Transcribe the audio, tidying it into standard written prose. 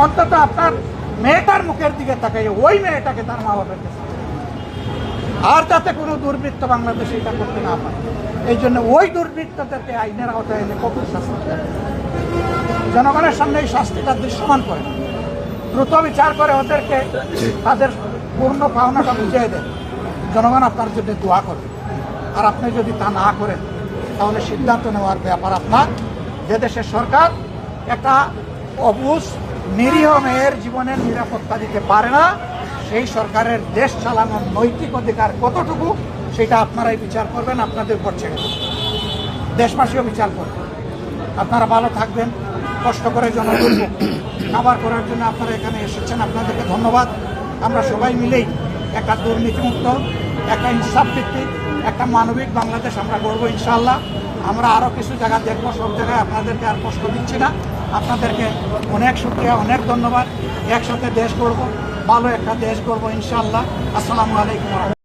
অন্তত আপনার মেয়েটার মুখের দিকে তাকাই ওই মেয়েটাকে তার মা বাবার কাছে, আর যাতে কোনো দুর্বৃত্ত বাংলাদেশে এটা করতে না পারে। এই জন্য ওই দুর্বৃত্তদেরকে আইনের আওতায় এনে কঠোর শাস্তি দেয়। জনগণের সামনে এই শাস্তিটা দৃশ্যমান করে, দ্রুত বিচার করে ওদেরকে তাদের পূর্ণ পাওনাটা বুঝিয়ে দেন। জনগণ আপনার জন্য দোয়া করবে। আর আপনি যদি তা না করেন তাহলে সিদ্ধান্ত নেওয়ার ব্যাপার আপনার। যে দেশের সরকার একটা অবুঝ নিরীহ মেয়ের জীবনের নিরাপত্তা দিতে পারে না, সেই সরকারের দেশ চালানোর নৈতিক অধিকার কতটুকু সেটা আপনারাই বিচার করবেন, আপনাদের উপর ছেড়ে দেবেন। দেশবাসীও বিচার করবেন। আপনারা ভালো থাকবেন, কষ্ট করে জনদুর্ভোগ খাবার করার জন্য আপনারা এখানে এসেছেন, আপনাদেরকে ধন্যবাদ। আমরা সবাই মিলেই একটা দুর্নীতিমুক্ত, একটা ইনসাফ ভিত্তিক, একটা মানবিক বাংলাদেশ আমরা গড়ব ইনশাআল্লাহ। আমরা আরও কিছু জায়গা দেখবো, সব জায়গায় আপনাদেরকে আর কষ্ট দিচ্ছি না। আপনাদেরকে অনেক শুকরিয়া, অনেক ধন্যবাদ। একসাথে দেশ গড়ব, ভালো একটা দেশ গড়ব ইনশাআল্লাহ। আসসালামু আলাইকুম।